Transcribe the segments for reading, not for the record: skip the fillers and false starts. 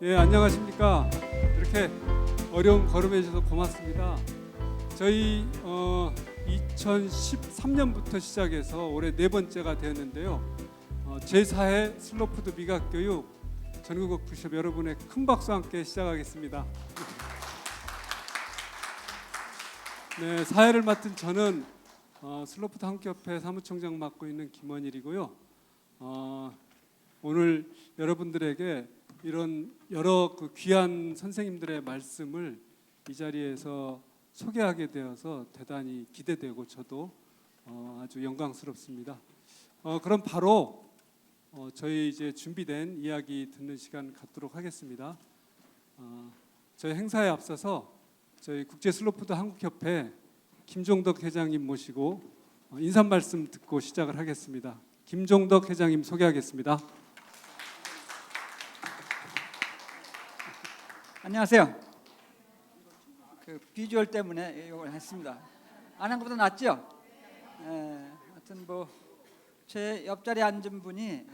예, 안녕하십니까. 이렇게 어려운 걸음해 주셔서 고맙습니다. 저희 2013년부터 시작해서 올해 네 번째가 되었는데요. 제4회 슬로푸드 미각교육 전국 워크숍 여러분의 큰 박수와 함께 시작하겠습니다. 네, 사회를 맡은 저는 슬로푸드 한국협회 사무총장 맡고 있는 김원일이고요. 오늘 여러분들에게 이런 여러 귀한 선생님들의 말씀을 이 자리에서 소개하게 되어서 대단히 기대되고 저도 아주 영광스럽습니다. 그럼 바로 저희 이제 준비된 이야기 듣는 시간 갖도록 하겠습니다. 저희 행사에 앞서서 저희 국제 슬로푸드 한국협회 김종덕 회장님 모시고 인사 말씀 듣고 시작을 하겠습니다. 김종덕 회장님 소개하겠습니다. 안녕하세요. 그 비주얼 때문에 이걸 했습니다. 안 한 것보다 낫죠? 하여튼 뭐 제 옆자리에 앉은 분이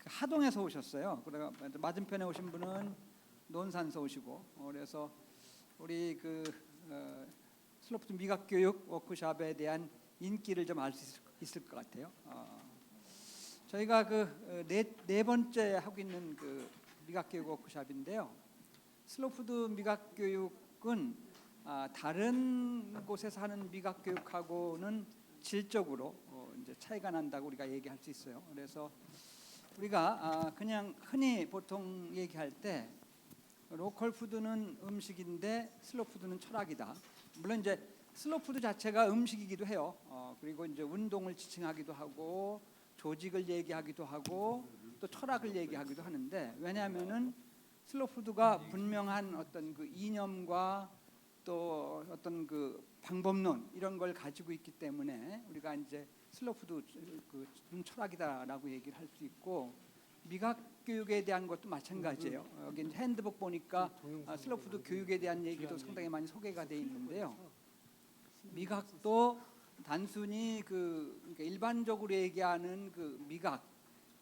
하동에서 오셨어요. 그래서 맞은편에 오신 분은 논산에서 오시고, 그래서 우리 슬로푸드 미각 교육 워크숍에 대한 인기를 좀 알 수 있을 것 같아요. 저희가 네 번째 하고 있는 미각 교육 워크숍인데요. 슬로푸드 미각 교육은 다른 곳에서 하는 미각 교육하고는 질적으로 이제 차이가 난다고 우리가 얘기할 수 있어요. 그래서 우리가 그냥 흔히 보통 얘기할 때 로컬 푸드는 음식인데 슬로푸드는 철학이다. 물론 이제 슬로푸드 자체가 음식이기도 해요. 그리고 이제 운동을 지칭하기도 하고 조직을 얘기하기도 하고 또 철학을 얘기하기도 하는데, 왜냐하면은 슬로푸드가 분명한 어떤 이념과 또 어떤 방법론 이런 걸 가지고 있기 때문에 우리가 이제 슬로푸드 철학이다라고 얘기를 할 수 있고, 미각 교육에 대한 것도 마찬가지예요. 여기 핸드북 보니까 슬로푸드 교육에 대한 얘기도 상당히 많이 소개가 돼 있는데요. 미각도 단순히 그러니까 일반적으로 얘기하는 미각,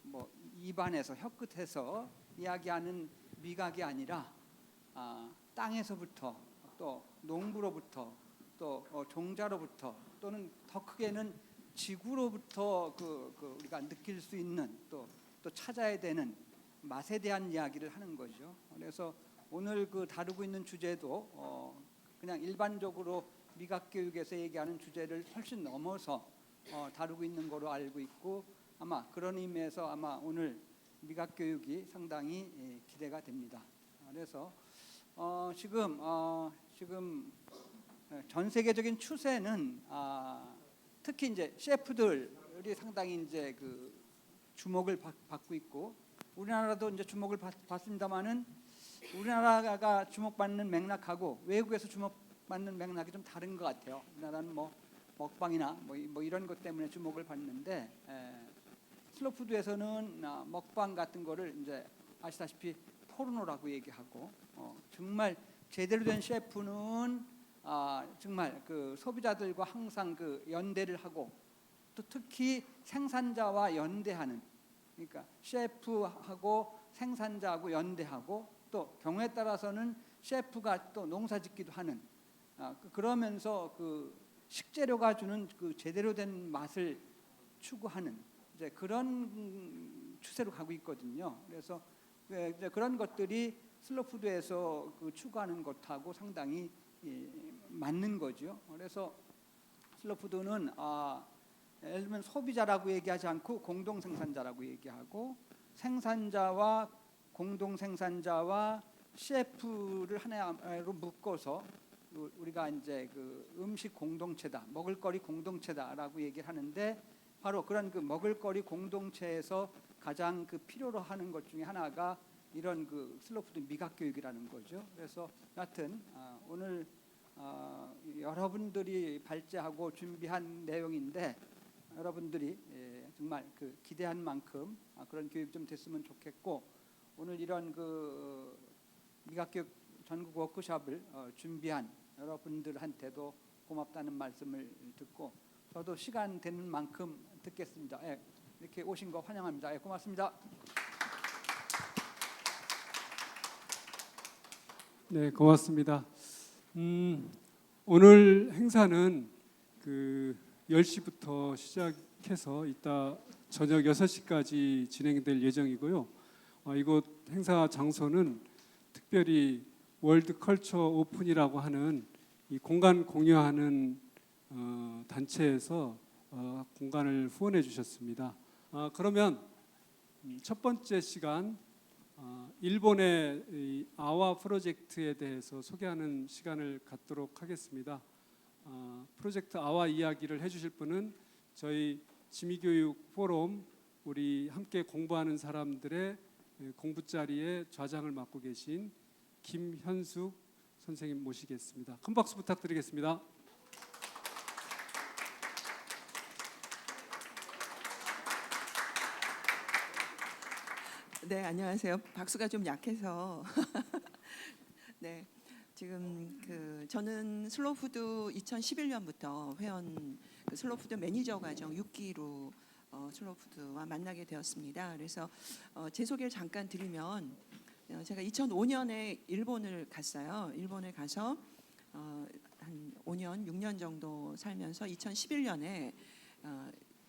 뭐 입안에서 혀끝에서 이야기하는 미각이 아니라 땅에서부터 또 농부로부터 또 종자로부터 또는 더 크게는 지구로부터 우리가 느낄 수 있는 또 찾아야 되는 맛에 대한 이야기를 하는 거죠. 그래서 오늘 다루고 있는 주제도 그냥 일반적으로 미각 교육에서 얘기하는 주제를 훨씬 넘어서 다루고 있는 거로 알고 있고, 아마 그런 의미에서 아마 오늘 미각 교육이 상당히 기대가 됩니다. 그래서 지금 전 세계적인 추세는 특히 이제 셰프들이 상당히 이제 주목을 받고 있고, 우리나라도 이제 주목을 받습니다만은 우리나라가 주목받는 맥락하고 외국에서 주목받는 맥락이 좀 다른 것 같아요. 우리나라는 뭐 먹방이나 뭐 이런 것 때문에 주목을 받는데, 슬로푸드에서는 먹방 같은 거를 이제 아시다시피 포르노라고 얘기하고, 정말 제대로 된 셰프는 정말 소비자들과 항상 연대를 하고, 또 특히 생산자와 연대하는, 그러니까 셰프하고 생산자하고 연대하고, 또 경우에 따라서는 셰프가 또 농사짓기도 하는, 그러면서 식재료가 주는 제대로 된 맛을 추구하는 이제 그런 추세로 가고 있거든요. 그래서 이제 그런 것들이 슬로푸드에서 추구하는 것하고 상당히 맞는 거죠. 그래서 슬로푸드는 예를 들면 소비자라고 얘기하지 않고 공동 생산자라고 얘기하고, 생산자와 공동 생산자와 셰프를 하나로 묶어서 우리가 이제 음식 공동체다, 먹을거리 공동체다라고 얘기를 하는데, 바로 그런 먹을거리 공동체에서 가장 필요로 하는 것 중에 하나가 이런 슬로푸드 미각 교육이라는 거죠. 그래서 여하튼 오늘 여러분들이 발제하고 준비한 내용인데, 여러분들이 정말 기대한 만큼 그런 교육 좀 됐으면 좋겠고, 오늘 이런 미각 교육 전국 워크숍을 준비한 여러분들한테도 고맙다는 말씀을 듣고, 저도 시간 되는 만큼 듣겠습니다. 이렇게 오신 거 환영합니다. 고맙습니다. 네, 고맙습니다. 오늘 행사는 10시부터 시작해서 이따 저녁 6시까지 진행될 예정이고요. 이곳 행사 장소는 특별히 월드 컬처 오픈이라고 하는 이 공간 공유하는 단체에서 공간을 후원해 주셨습니다. 그러면 첫 번째 시간 일본의 이 아와 프로젝트에 대해서 소개하는 시간을 갖도록 하겠습니다. 프로젝트 아와 이야기를 해주실 분은 저희 지미교육 포럼 우리 함께 공부하는 사람들의 공부자리에 좌장을 맡고 계신 김현숙 선생님 모시겠습니다. 큰 박수 부탁드리겠습니다. 네, 안녕하세요. 박수가 좀 약해서. 네, 지금 저는 슬로푸드 2011년부터 회원 슬로푸드 매니저 과정 6기로 슬로푸드와 만나게 되었습니다. 그래서 제 소개를 잠깐 드리면 제가 2005년에 일본을 갔어요. 일본에 가서 한 5년, 6년 정도 살면서 2011년에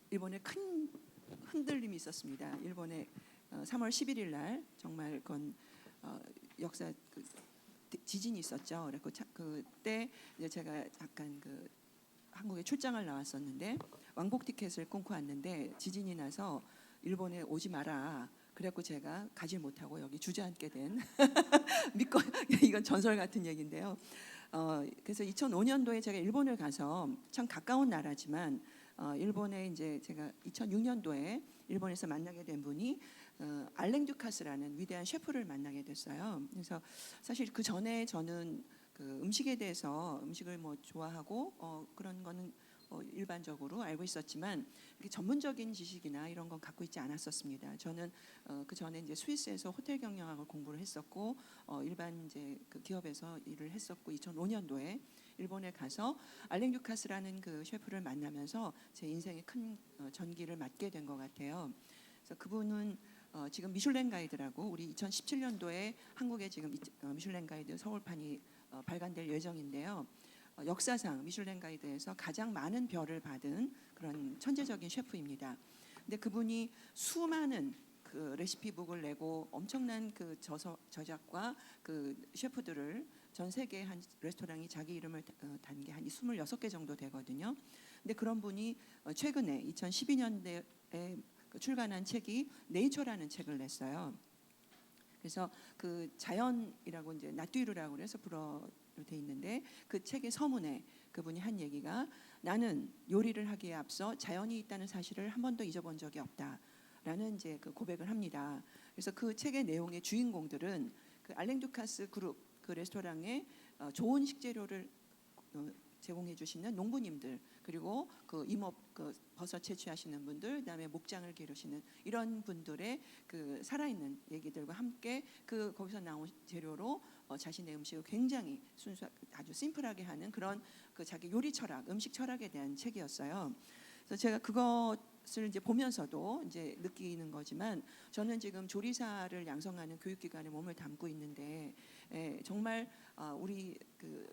일본에 큰 흔들림이 있었습니다. 일본에 3월 11일 날 정말 그건 역사 지진이 있었죠. 그래서 그때 이제 제가 잠깐 한국에 출장을 나왔었는데 왕복 티켓을 끊고 왔는데 지진이 나서 일본에 오지 마라. 그래갖고 제가 가지 못하고 여기 주저앉게 된 믿고 이건 전설 같은 얘기인데요. 그래서 2005년도에 제가 일본을 가서 참 가까운 나라지만 일본에 이제 제가 2006년도에 일본에서 만나게 된 분이 알랭 듀카스라는 위대한 셰프를 만나게 됐어요. 그래서 사실 그 전에 저는 음식에 대해서 음식을 뭐 좋아하고 그런 거는 일반적으로 알고 있었지만 전문적인 지식이나 이런 건 갖고 있지 않았었습니다. 저는 그 전에 이제 스위스에서 호텔 경영학을 공부를 했었고 일반 이제 기업에서 일을 했었고 2005년도에 일본에 가서 알랭 듀카스라는 그 셰프를 만나면서 제 인생의 큰 전기를 맞게 된 것 같아요. 그래서 그분은 지금 미슐랭 가이드라고 우리 2017년도에 한국에 지금 미슐랭 가이드 서울판이 발간될 예정인데요. 역사상 미슐랭 가이드에서 가장 많은 별을 받은 그런 천재적인 셰프입니다. 근데 그분이 수많은 레시피북을 내고 엄청난 저작과 셰프들을 전 세계 한 레스토랑이 자기 이름을 단 게 한 26개 정도 되거든요. 근데 그런 분이 최근에 2012년대에 출간한 책이 네이처라는 책을 냈어요. 그래서 자연이라고 이제 나뚜르라고 그래서 불어로 돼 있는데 그 책의 서문에 그분이 한 얘기가 나는 요리를 하기에 앞서 자연이 있다는 사실을 한 번도 잊어본 적이 없다라는 이제 고백을 합니다. 그래서 그 책의 내용의 주인공들은 알랭 듀카스 그룹 레스토랑에 좋은 식재료를 제공해 주시는 농부님들 그리고 임업 버섯 채취하시는 분들 그다음에 목장을 기르시는 이런 분들의 살아있는 얘기들과 함께 거기서 나온 재료로 자신의 음식을 굉장히 아주 심플하게 하는 그런 자기 요리 철학, 음식 철학에 대한 책이었어요. 그래서 제가 그것을 이제 보면서도 이제 느끼는 거지만 저는 지금 조리사를 양성하는 교육기관에 몸을 담고 있는데 정말 우리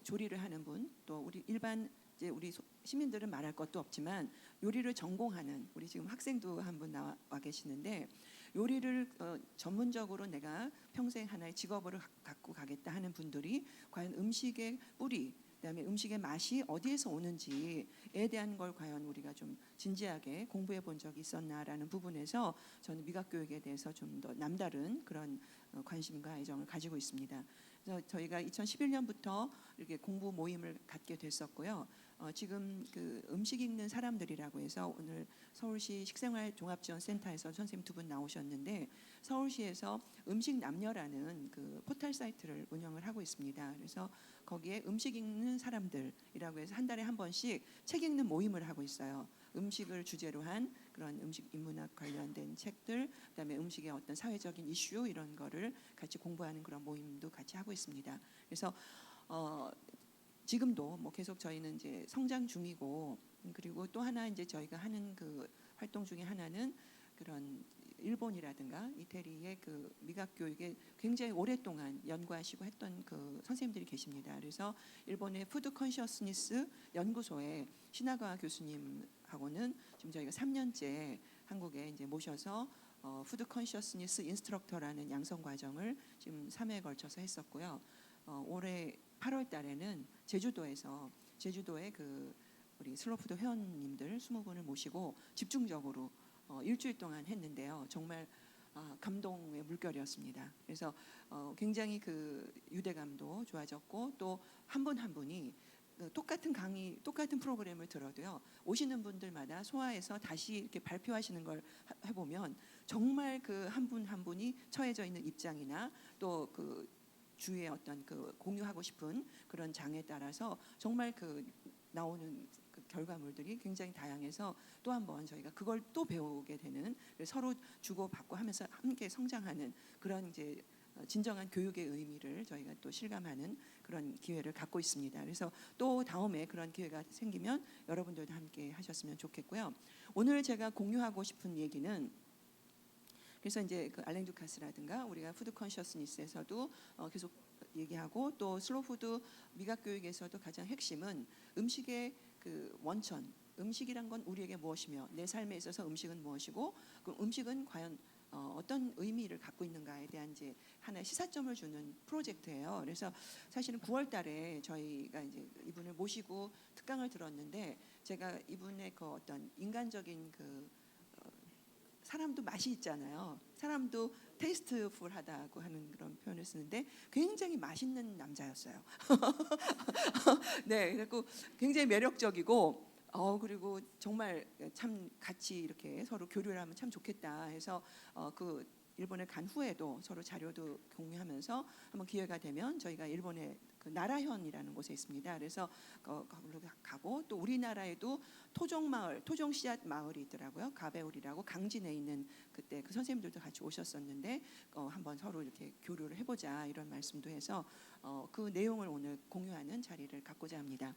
조리를 하는 분 또 우리 일반 이제 우리 시민들은 말할 것도 없지만 요리를 전공하는 우리 지금 학생도 한 분 나와 계시는데 요리를 전문적으로 내가 평생 하나의 직업으로 갖고 가겠다 하는 분들이 과연 음식의 뿌리 그다음에 음식의 맛이 어디에서 오는지에 대한 걸 과연 우리가 좀 진지하게 공부해 본 적이 있었나라는 부분에서 저는 미각 교육에 대해서 좀 더 남다른 그런 관심과 애정을 가지고 있습니다. 그래서 저희가 2011년부터 이렇게 공부 모임을 갖게 됐었고요. 지금 음식 읽는 사람들이라고 해서 오늘 서울시 식생활 종합지원센터에서 선생님 두 분 나오셨는데 서울시에서 음식 남녀라는 포털 사이트를 운영을 하고 있습니다. 그래서 거기에 음식 읽는 사람들이라고 해서 한 달에 한 번씩 책 읽는 모임을 하고 있어요. 음식을 주제로 한 그런 음식 인문학 관련된 책들, 그다음에 음식의 어떤 사회적인 이슈 이런 거를 같이 공부하는 그런 모임도 같이 하고 있습니다. 그래서 지금도 뭐 계속 저희는 이제 성장 중이고 그리고 또 하나 이제 저희가 하는 활동 중에 하나는 그런 일본이라든가 이태리의 그 미각 교육에 굉장히 오랫동안 연구하시고 했던 그 선생님들이 계십니다. 그래서 일본의 푸드 컨셔스니스 연구소의 시나가와 교수님하고는 지금 저희가 3년째 한국에 이제 모셔서 푸드 컨셔스니스 인스트럭터라는 양성 과정을 지금 3회에 걸쳐서 했었고요. 올해 8월 달에는 제주도의 그 우리 슬로푸드 회원님들 20분을 모시고 집중적으로 일주일 동안 했는데요. 정말 감동의 물결이었습니다. 그래서 굉장히 그 유대감도 좋아졌고 또 한 분 한 분이 똑같은 강의, 똑같은 프로그램을 들어도요. 오시는 분들마다 소화해서 다시 이렇게 발표하시는 걸 해보면 정말 그 한 분 한 분이 처해져 있는 입장이나 또 그 주위의 어떤 그 공유하고 싶은 그런 장에 따라서 정말 그 나오는 그 결과물들이 굉장히 다양해서 또 한 번 저희가 그걸 또 배우게 되는 서로 주고 받고 하면서 함께 성장하는 그런 이제 진정한 교육의 의미를 저희가 또 실감하는 그런 기회를 갖고 있습니다. 그래서 또 다음에 그런 기회가 생기면 여러분들도 함께 하셨으면 좋겠고요. 오늘 제가 공유하고 싶은 얘기는 그래서 이제 그 알랭 두카스라든가 우리가 푸드 컨셔스니스에서도 계속 얘기하고 또 슬로우 푸드 미각 교육에서도 가장 핵심은 음식의 그 원천, 음식이란 건 우리에게 무엇이며 내 삶에 있어서 음식은 무엇이고 그 음식은 과연 어떤 의미를 갖고 있는가에 대한 이제 하나의 시사점을 주는 프로젝트예요. 그래서 사실은 9월달에 저희가 이제 이분을 모시고 특강을 들었는데 제가 이분의 그 어떤 인간적인 그 사람도 맛이 있잖아요. 사람도 테이스트풀하다고 하는 그런 표현을 쓰는데 굉장히 맛있는 남자였어요. 네, 그리고 굉장히 매력적이고 그리고 정말 참 같이 이렇게 서로 교류를 하면 참 좋겠다 해서 그 일본에 간 후에도 서로 자료도 공유하면서 한번 기회가 되면 저희가 일본의 그 나라현이라는 곳에 있습니다. 그래서 거기로 가고 또 우리나라에도 토종마을, 토종씨앗 마을이 있더라고요. 가베울이라고 강진에 있는 그때 그 선생님들도 같이 오셨었는데 한번 서로 이렇게 교류를 해보자 이런 말씀도 해서 그 내용을 오늘 공유하는 자리를 갖고자 합니다.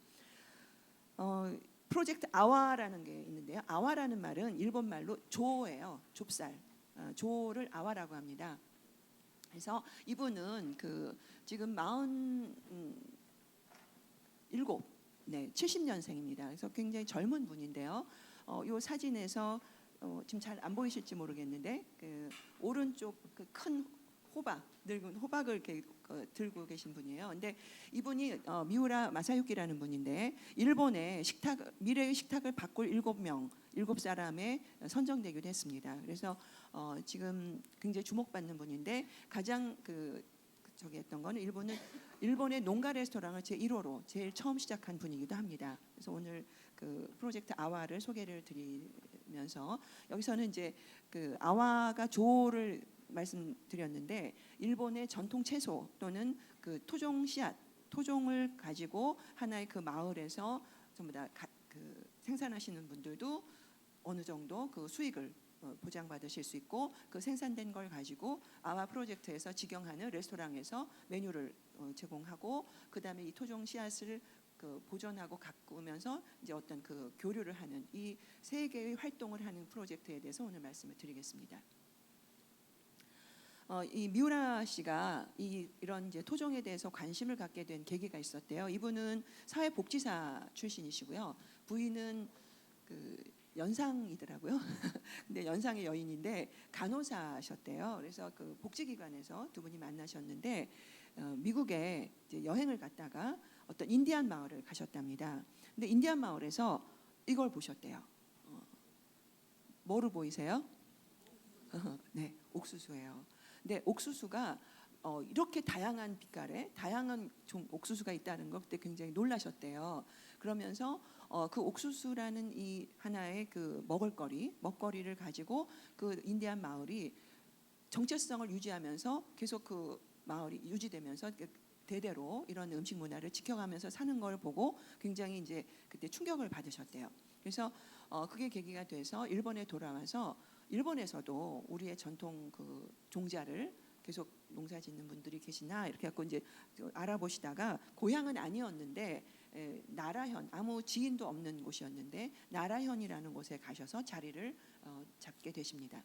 프로젝트 아와라는 게 있는데요. 아와라는 말은 일본 말로 조예요. 좁쌀. 조를 아와라고 합니다. 그래서 이분은 그 지금 47, 네, 70년생입니다. 그래서 굉장히 젊은 분인데요. 이 사진에서 지금 잘 안 보이실지 모르겠는데 그 오른쪽 그 큰 호박, 늙은 호박을 이렇게 들고 계신 분이에요. 근데 이분이 미우라 마사유키라는 분인데 일본의 미래의 식탁을 바꿀 7사람에 선정되기도 했습니다. 그래서 지금 굉장히 주목받는 분인데 가장 저기 했던 거는 일본의 농가 레스토랑을 제1호로 제일 처음 시작한 분이기도 합니다. 그래서 오늘 그 프로젝트 아와를 소개를 드리면서 여기서는 이제 그 아와가 조를 말씀드렸는데 일본의 전통 채소 또는 그 토종 씨앗, 토종을 가지고 하나의 그 마을에서 전부 다 그 생산하시는 분들도 어느 정도 그 수익을 보장받으실 수 있고 그 생산된 걸 가지고 아와 프로젝트에서 직영하는 레스토랑에서 메뉴를 제공하고 그다음에 이 토종 씨앗을 그 보존하고 가꾸면서 이제 어떤 그 교류를 하는 이 세 개의 활동을 하는 프로젝트에 대해서 오늘 말씀을 드리겠습니다. 이 미우라 씨가 이런 이제 토종에 대해서 관심을 갖게 된 계기가 있었대요. 이분은 사회복지사 출신이시고요. 부인은 그 연상이더라고요. 근데 연상의 여인인데 간호사셨대요. 그래서 그 복지기관에서 두 분이 만나셨는데 미국에 이제 여행을 갔다가 어떤 인디안 마을을 가셨답니다. 근데 인디안 마을에서 이걸 보셨대요. 뭐로 보이세요? 네, 옥수수예요. 근데 옥수수가 이렇게 다양한 빛깔의 다양한 종 옥수수가 있다는 것 그때 굉장히 놀라셨대요. 그러면서 그 옥수수라는 이 하나의 그 먹거리를 가지고 그 인디안 마을이 정체성을 유지하면서 계속 그 마을이 유지되면서 대대로 이런 음식 문화를 지켜가면서 사는 걸 보고 굉장히 이제 그때 충격을 받으셨대요. 그래서 그게 계기가 돼서 일본에 돌아와서 일본에서도 우리의 전통 그 종자를 계속 농사짓는 분들이 계시나 이렇게 갖고 이제 알아보시다가 고향은 아니었는데 나라현 아무 지인도 없는 곳이었는데 나라현이라는 곳에 가셔서 자리를 잡게 되십니다.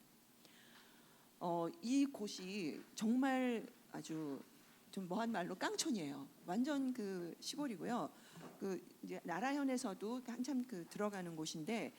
이 곳이 정말 아주 좀 뭐한 말로 깡촌이에요. 완전 그 시골이고요. 그 이제 나라현에서도 한참 그 들어가는 곳인데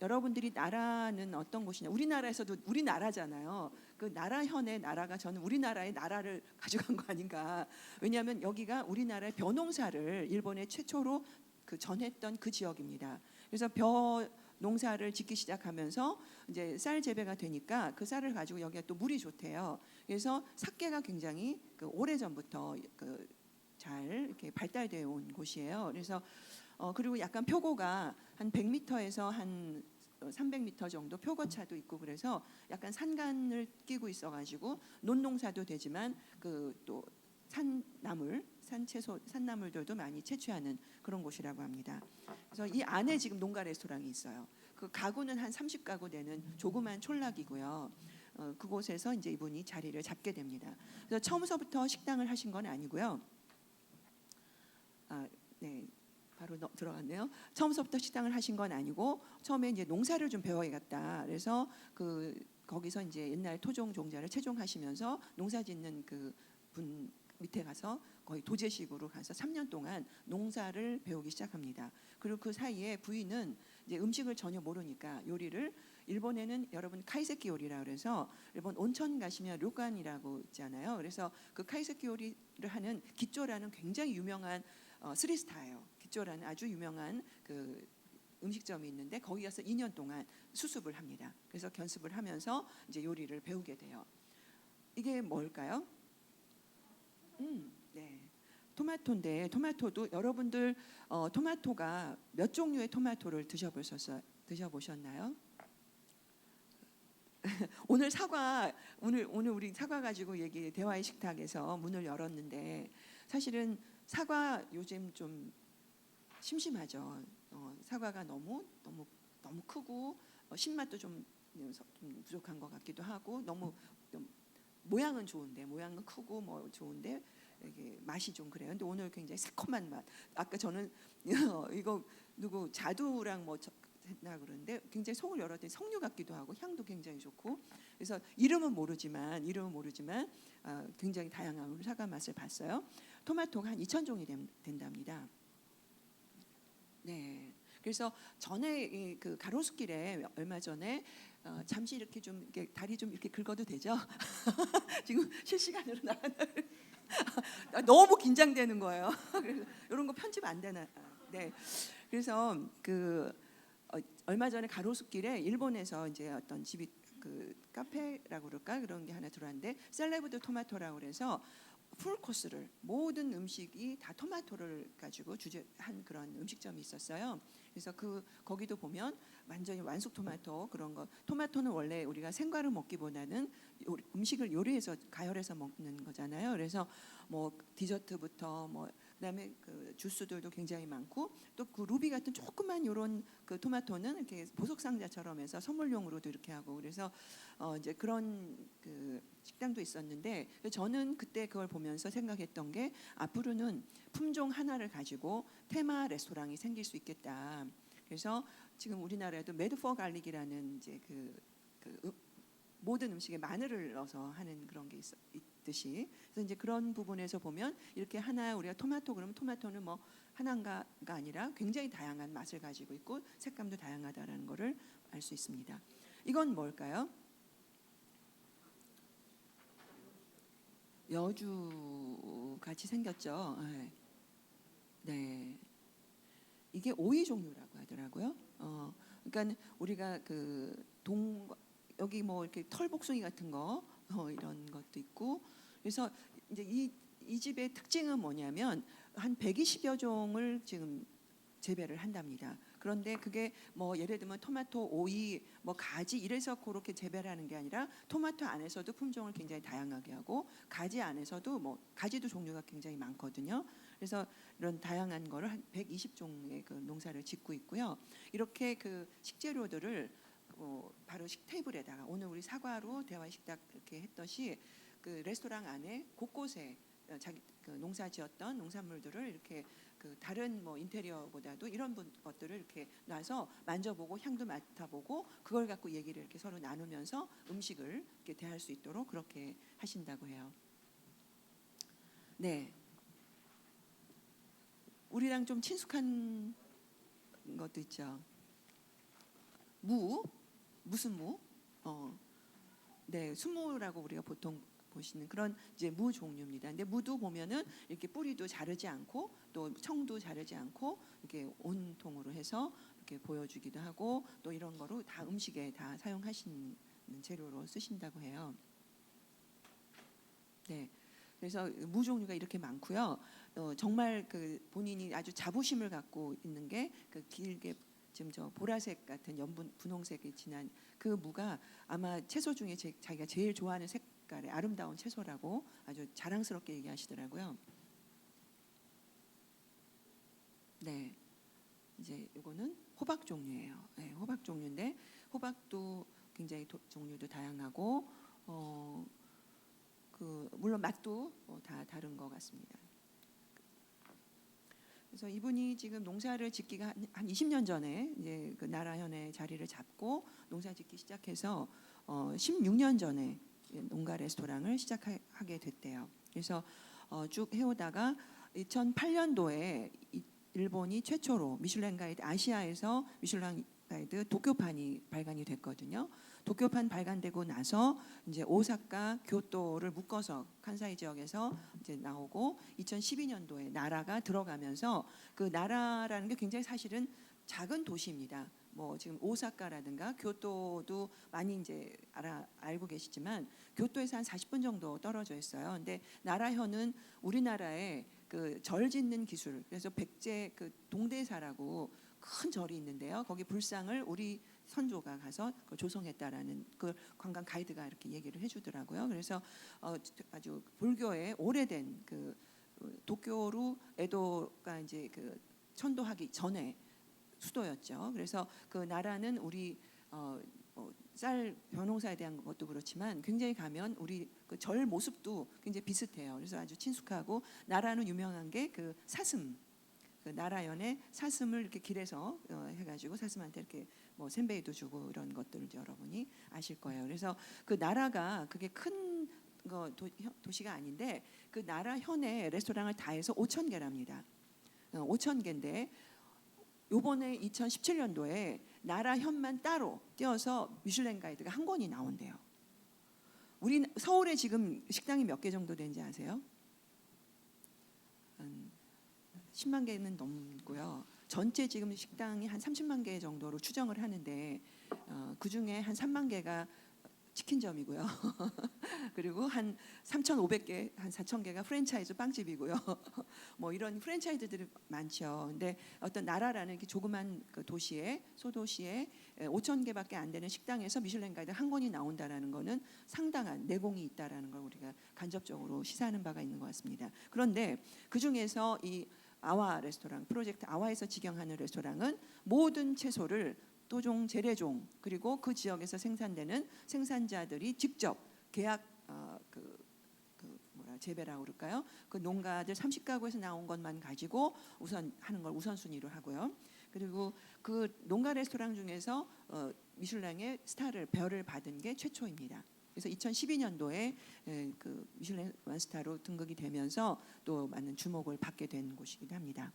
여러분들이 나라는 어떤 곳이냐? 우리나라에서도 우리나라잖아요. 그 나라현의 나라가 저는 우리나라의 나라를 가져간 거 아닌가? 왜냐하면 여기가 우리나라의 벼농사를 일본에 최초로 그 전했던 그 지역입니다. 그래서 벼 농사를 짓기 시작하면서 이제 쌀 재배가 되니까 그 쌀을 가지고 여기가 또 물이 좋대요. 그래서 삭계가 굉장히 그 오래전부터 그 잘 이렇게 발달되어 온 곳이에요. 그래서 그리고 약간 표고가 한 100m에서 한 300m 정도 표고차도 있고 그래서 약간 산간을 끼고 있어가지고 논농사도 되지만 그 또 산나물, 산채소, 산나물들도 많이 채취하는 그런 곳이라고 합니다. 그래서 이 안에 지금 농가 레스토랑이 있어요. 그 가구는 한 30가구 되는 조그만 촌락이고요. 그곳에서 이제 이분이 자리를 잡게 됩니다. 그래서 처음서부터 식당을 하신 건 아니고요. 네, 바로 들어갔네요. 처음서부터 식당을 하신 건 아니고 처음에 이제 농사를 좀 배워야겠다. 그래서 그 거기서 이제 옛날 토종 종자를 채종하시면서 농사짓는 그 분 밑에 가서 거의 도제식으로 가서 3년 동안 농사를 배우기 시작합니다. 그리고 그 사이에 부인은 이제 음식을 전혀 모르니까 요리를 일본에는 여러분 카이세키 요리라 그래서 일본 온천 가시면 료칸이라고 있잖아요. 그래서 그 카이세키 요리를 하는 기쪼라는 굉장히 유명한 3스타예요. 기쪼라는 아주 유명한 그 음식점이 있는데 거기 가서 2년 동안 수습을 합니다. 그래서 견습을 하면서 이제 요리를 배우게 돼요. 이게 뭘까요? 네. 토마토인데 토마토도 여러분들 토마토가 몇 종류의 토마토를 드셔보셨나요? 오늘 우리 사과 가지고 대화의 식탁에서 문을 열었는데 사실은 사과 요즘 좀 심심하죠. 사과가 너무 크고 신맛도 좀 부족한 것 같기도 하고 너무 모양은 좋은데 모양은 크고 뭐 좋은데 이게 맛이 좀 그래요. 근데 오늘 굉장히 새콤한 맛. 아까 저는 이거 누구 자두랑 뭐 했나 그러는데 굉장히 속을 열었더니 석류 같기도 하고 향도 굉장히 좋고 그래서 이름은 모르지만 굉장히 다양한 우리 사과 맛을 봤어요. 토마토가 한 2,000종이 된답니다. 네. 그래서 전에 그 가로수길에 얼마 전에 잠시 이렇게 좀 이렇게 다리 좀 이렇게 긁어도 되죠? 지금 실시간으로 나가는 너무 긴장되는 거예요. 그래서 이런 거 편집 안 되나? 네. 그래서 그 얼마 전에 가로수길에 일본에서 이제 어떤 집이 그 카페라고 그럴까 그런 게 하나 들어왔는데 셀레브드 토마토라고 그래서 풀 코스를 모든 음식이 다 토마토를 가지고 주제한 그런 음식점이 있었어요. 그래서 거기도 보면 완전히 완숙 토마토 그런 거. 토마토는 원래 우리가 생과를 먹기보다는 음식을 요리해서 가열해서 먹는 거잖아요. 그래서 뭐 디저트부터 뭐 그다음에 그 주스들도 굉장히 많고 또 그 루비 같은 조그만 요런 그 토마토는 이렇게 보석 상자처럼 해서 선물용으로도 이렇게 하고 그래서 이제 그런 그 식당도 있었는데 저는 그때 그걸 보면서 생각했던 게 앞으로는 품종 하나를 가지고 테마 레스토랑이 생길 수 있겠다. 그래서 지금 우리나라에도 메드 포 갈릭이라는 이제 모든 음식에 마늘을 넣어서 하는 그런 게 있듯이 그래서 이제 그런 부분에서 보면 이렇게 하나 우리가 토마토 그러면 토마토는 뭐 하나가 아니라 굉장히 다양한 맛을 가지고 있고 색감도 다양하다라는 것을 알 수 있습니다. 이건 뭘까요? 여주 같이 생겼죠. 네. 이게 오이 종류라고 하더라고요. 그러니까 우리가 여기 뭐 이렇게 털복숭이 같은 거 이런 것도 있고 그래서 이제 이 집의 특징은 뭐냐면 한 120여 종을 지금 재배를 한답니다. 그런데 그게 뭐 예를 들면 토마토, 오이, 뭐 가지 이래서 그렇게 재배를 하는 게 아니라 토마토 안에서도 품종을 굉장히 다양하게 하고 가지 안에서도 뭐 가지도 종류가 굉장히 많거든요. 그래서 이런 다양한 거를 한 120종의 그 농사를 짓고 있고요. 이렇게 그 식재료들을 바로 식테이블에다가 오늘 우리 사과로 대화 식탁 이렇게 했듯이 그 레스토랑 안에 곳곳에 자기 그 농사지었던 농산물들을 이렇게 그 다른 뭐 인테리어보다도 이런 것들을 이렇게 놔서 만져보고 향도 맡아보고 그걸 갖고 얘기를 이렇게 서로 나누면서 음식을 이렇게 대할 수 있도록 그렇게 하신다고 해요. 네, 우리랑 좀 친숙한 것도 있죠. 무슨 무? 네, 수무라고 우리가 보통 보시는 그런 이제 무 종류입니다. 근데 무도 보면은 이렇게 뿌리도 자르지 않고 또 청도 자르지 않고 이렇게 온통으로 해서 이렇게 보여주기도 하고 또 이런 거로 다 음식에 다 사용하시는 재료로 쓰신다고 해요. 네. 그래서 무 종류가 이렇게 많고요. 정말 그 본인이 아주 자부심을 갖고 있는 게 그 길게 지금 저 보라색 같은 분홍색이 진한 그 무가 아마 채소 중에 자기가 제일 좋아하는 색깔의 아름다운 채소라고 아주 자랑스럽게 얘기하시더라고요. 네, 이제 이거는 호박 종류예요. 네, 호박 종류인데 호박도 굉장히 종류도 다양하고 물론 맛도 다 다른 것 같습니다. 그래서 이분이 지금 농사를 짓기가 한 20년 전에 이제 그 나라현에 자리를 잡고 농사 짓기 시작해서 16년 전에 농가 레스토랑을 시작하게 됐대요. 그래서 쭉 해오다가 2008년도에 일본이 최초로 미슐랭 가이드 아시아에서 미슐랭 가이드 도쿄판이 발간이 됐거든요. 도쿄판 발간되고 나서 이제 오사카, 교토를 묶어서 칸사이 지역에서 이제 나오고 2012년도에 나라가 들어가면서 그 나라라는 게 굉장히 사실은 작은 도시입니다. 뭐 지금 오사카라든가 교토도 많이 이제 알고 계시지만 교토에서 한 40분 정도 떨어져 있어요. 근데 나라현은 우리나라의 그 절 짓는 기술, 그래서 백제 그 동대사라고 큰 절이 있는데요. 거기 불상을 우리 선조가 가서 조성했다라는 그 관광 가이드가 이렇게 얘기를 해주더라고요. 그래서 아주 불교의 오래된 그 도쿄로 에도가 이제 그 천도하기 전에 수도였죠. 그래서 그 나라는 우리 쌀 벼농사에 대한 것도 그렇지만 굉장히 가면 우리 그 절 모습도 굉장히 비슷해요. 그래서 아주 친숙하고 나라는 유명한 게 그 사슴. 그 나라연에 사슴을 이렇게 길에서 해가지고 사슴한테 이렇게 뭐 샌베이도 주고 이런 것들을 여러분이 아실 거예요. 그래서 그 나라가 그게 큰 도시가 아닌데 그 나라현에 레스토랑을 다 해서 5,000개랍니다. 5,000개인데 요번에 2017년도에 나라현만 따로 띄어서 미슐랭 가이드가 한 권이 나온대요. 우리 서울에 지금 식당이 몇 개 정도 되는지 아세요? 10만 개는 넘고요. 전체 지금 식당이 한 30만 개 정도로 추정을 하는데 그 중에 한 3만 개가 치킨점이고요. 그리고 한 3,500개, 한 4,000개가 프랜차이즈 빵집이고요. 뭐 이런 프랜차이즈들이 많죠. 근데 어떤 나라라는 게 조그만 그 도시에 소도시에 5,000개밖에 안 되는 식당에서 미슐랭 가이드 한 권이 나온다라는 거는 상당한 내공이 있다라는 걸 우리가 간접적으로 시사하는 바가 있는 것 같습니다. 그런데 그 중에서 이 아와 레스토랑 프로젝트 아와에서 직영하는 레스토랑은 모든 채소를 토종, 재래종 그리고 그 지역에서 생산되는 생산자들이 직접 계약 재배라고 그럴까요? 그 농가들 30가구에서 나온 것만 가지고 우선 하는 걸 우선순위로 하고요. 그리고 그 농가 레스토랑 중에서 미슐랭의 스타를 별을 받은 게 최초입니다. 그래서 2012년도에 그 미슐랭 원스타로 등극이 되면서 또 많은 주목을 받게 된 곳이기도 합니다.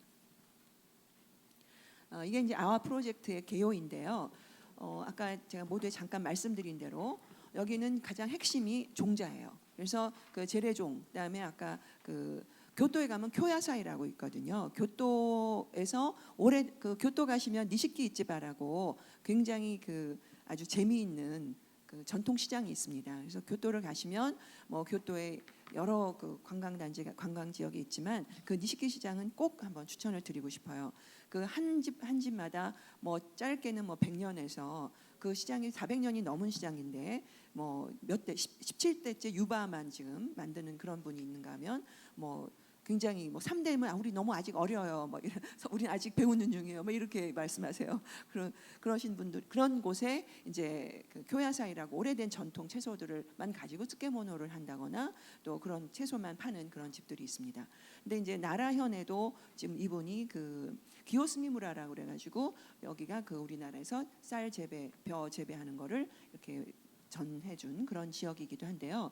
이게 이제 아와 프로젝트의 개요인데요. 아까 제가 모두에 잠깐 말씀드린 대로 여기는 가장 핵심이 종자예요. 그래서 그 재래종, 그다음에 아까 그 교토에 가면 쿄야사이라고 있거든요. 교토에서 올해 그 교토 가시면 니시키 이치바라고 굉장히 그 아주 재미있는 그 전통 시장이 있습니다. 그래서 교토를 가시면 뭐 교토에 여러 그 관광 지역이 있지만 그 니시키 시장은 꼭 한번 추천을 드리고 싶어요. 그 한 집마다 뭐 짧게는 뭐 100년에서 그 시장이 400년이 넘은 시장인데 뭐 몇 대 17대째 유바만 지금 만드는 그런 분이 있는가 하면 뭐 굉장히 뭐 3대면 우리 너무 아직 어려요. 뭐 이래서 우리는 아직 배우는 중이에요. 뭐 이렇게 말씀하세요. 그러신 분들 그런 곳에 이제 그 교야사이라고 오래된 전통 채소들을만 가지고 쯔케모노를 한다거나 또 그런 채소만 파는 그런 집들이 있습니다. 근데 이제 나라현에도 지금 이분이 그 기요스미무라라고 그래가지고 여기가 그 우리나라에서 쌀 재배, 벼 재배하는 거를 이렇게 전해준 그런 지역이기도 한데요.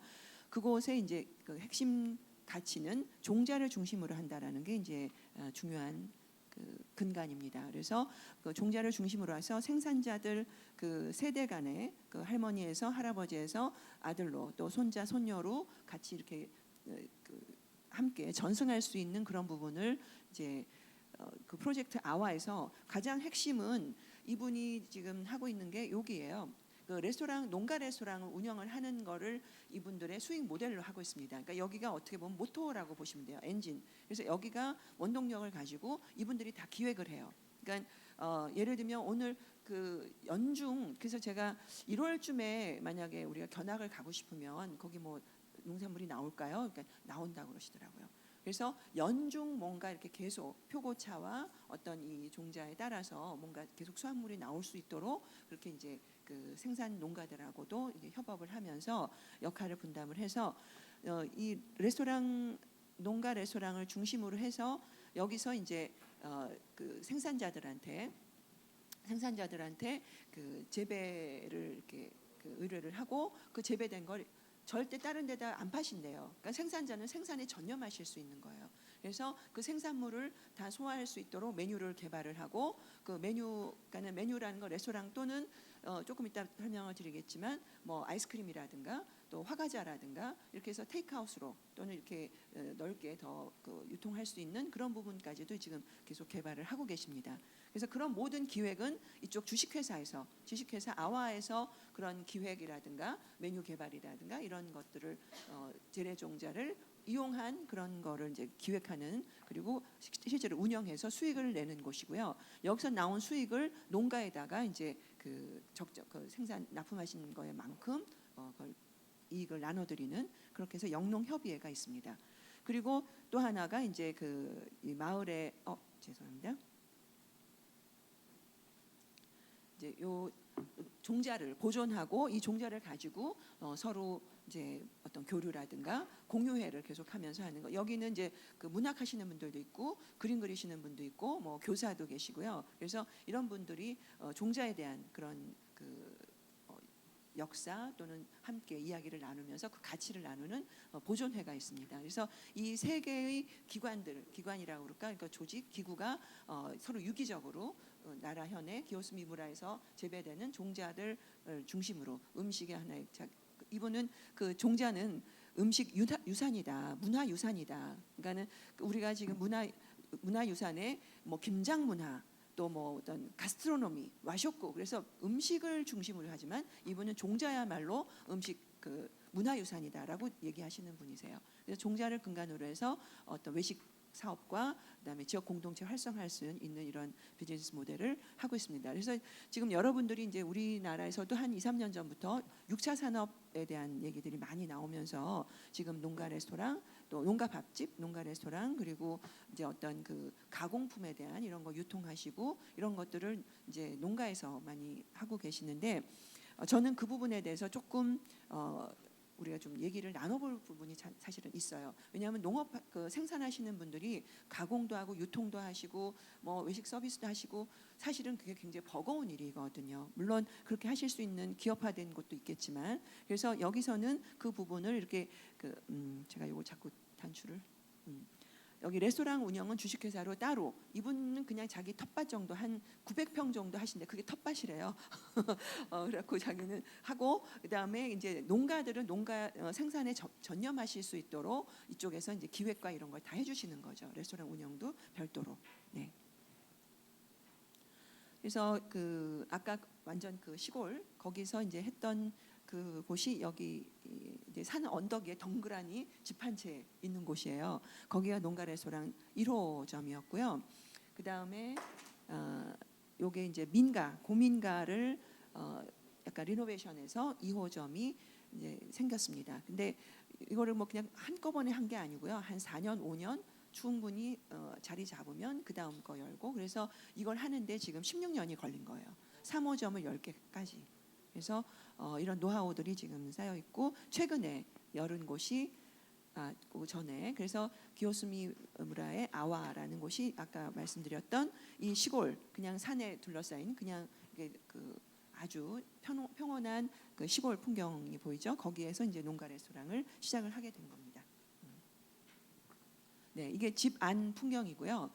그곳에 이제 그 핵심 가치는 종자를 중심으로 한다라는 게 이제 중요한 그 근간입니다. 그래서 그 종자를 중심으로 해서 생산자들 그 세대 간에 그 할머니에서 할아버지에서 아들로 또 손자 손녀로 같이 이렇게 그 함께 전승할 수 있는 그런 부분을 이제 그 프로젝트 아와에서 가장 핵심은 이분이 지금 하고 있는 게 여기예요. 그 레스토랑 농가 레스토랑을 운영을 하는 거를 이분들의 수익 모델로 하고 있습니다. 그러니까 여기가 어떻게 보면 모토라고 보시면 돼요. 엔진. 그래서 여기가 원동력을 가지고 이분들이 다 기획을 해요. 그러니까 예를 들면 오늘 그 연중 그래서 제가 1월쯤에 만약에 우리가 견학을 가고 싶으면 거기 뭐 농산물이 나올까요? 그러니까 나온다고 그러시더라고요. 그래서 연중 뭔가 이렇게 계속 표고차와 어떤 이 종자에 따라서 뭔가 계속 수확물이 나올 수 있도록 그렇게 이제 그 생산 농가들하고도 이제 협업을 하면서 역할을 분담을 해서 이 레스토랑 농가 레스토랑을 중심으로 해서 여기서 이제 그 생산자들한테 그 재배를 이렇게 그 의뢰를 하고 그 재배된 걸 절대 다른 데다 안 파신대요. 그러니까 생산자는 생산에 전념하실 수 있는 거예요. 그래서 그 생산물을 다 소화할 수 있도록 메뉴를 개발을 하고 그 그러니까 메뉴라는 거 레스토랑 또는 조금 이따 설명을 드리겠지만 뭐 아이스크림이라든가 또 화과자라든가 이렇게 해서 테이크아웃으로 또는 이렇게 넓게 더 그 유통할 수 있는 그런 부분까지도 지금 계속 개발을 하고 계십니다. 그래서 그런 모든 기획은 이쪽 주식회사 아와에서 그런 기획이라든가 메뉴 개발이라든가 이런 것들을 재래종자를 이용한 그런 거를 이제 기획하는 그리고 실제로 운영해서 수익을 내는 곳이고요. 여기서 나온 수익을 농가에다가 이제 그 적정 그 생산 납품하신 거에 만큼 그걸 이익을 나눠드리는 그렇게 해서 영농협의회가 있습니다. 그리고 또 하나가 이제 그 이 마을에 죄송합니다. 이제 요 종자를 보존하고 이 종자를 가지고 서로 이제 어떤 교류라든가 공유회를 계속하면서 하는 거. 여기는 이제 그 문학하시는 분들도 있고 그림 그리시는 분도 있고 뭐 교사도 계시고요. 그래서 이런 분들이 종자에 대한 그런 그 역사 또는 함께 이야기를 나누면서 그 가치를 나누는 보존회가 있습니다. 그래서 이 세 개의 기관이라고 그럴까, 그러니까 조직 기구가 서로 유기적으로 나라현의 기요스미무라에서 재배되는 종자들 중심으로 음식의 하나의 이분은 그 종자는 음식 유산이다, 문화 유산이다. 그러니까는 우리가 지금 문화 유산에 뭐 김장 문화 또 뭐 어떤 가스트로노미, 와쇼쿠 그래서 음식을 중심으로 하지만 이분은 종자야말로 음식 그 문화유산이다라고 얘기하시는 분이세요. 그래서 종자를 근간으로 해서 어떤 외식 사업과 그다음에 지역 공동체 활성화할 수 있는 이런 비즈니스 모델을 하고 있습니다. 그래서 지금 여러분들이 이제 우리나라에서도 한 2, 3년 전부터 6차 산업에 대한 얘기들이 많이 나오면서 지금 농가 레스토랑 또 농가 밥집, 농가 레스토랑 그리고 이제 어떤 그 가공품에 대한 이런 거 유통하시고 이런 것들을 이제 농가에서 많이 하고 계시는데 저는 그 부분에 대해서 조금 우리가 좀 얘기를 나눠볼 부분이 사실은 있어요. 왜냐하면 농업 그 생산하시는 분들이 가공도 하고 유통도 하시고 뭐 외식 서비스도 하시고 사실은 그게 굉장히 버거운 일이거든요. 물론 그렇게 하실 수 있는 기업화된 곳도 있겠지만 그래서 여기서는 그 부분을 이렇게 제가 이거 자꾸 단추를 여기 레스토랑 운영은 주식회사로 따로 이분은 그냥 자기 텃밭 정도 한 900평 정도 하신데 그게 텃밭이래요. 그래갖고 자기는 하고 그다음에 이제 농가들은 농가 생산에 전념하실 수 있도록 이쪽에서 이제 기획과 이런 걸 다 해주시는 거죠. 레스토랑 운영도 별도로. 네. 그래서 그 아까 완전 그 시골 거기서 이제 했던 그 곳이 여기 이제 산 언덕에 덩그라니 집 한 채 있는 곳이에요. 거기가 농가 레스토랑 1호점이었고요. 그 다음에 요게 이제 고민가를 약간 리노베이션해서 2호점이 이제 생겼습니다. 근데 이거를 뭐 그냥 한꺼번에 한 게 아니고요. 한 4년, 5년 충분히 자리 잡으면 그 다음 거 열고, 그래서 이걸 하는데 지금 16년이 걸린 거예요. 3호점을 10개까지. 그래서 이런 노하우들이 지금 쌓여 있고, 최근에 열은 곳이 그 전에, 그래서 기요스미무라의 아와라는 곳이 아까 말씀드렸던 이 시골, 그냥 산에 둘러싸인 그냥 그 아주 평온한 그 시골 풍경이 보이죠. 거기에서 이제 농가 레스토랑을 시작을 하게 된 겁니다. 네, 이게 집 안 풍경이고요.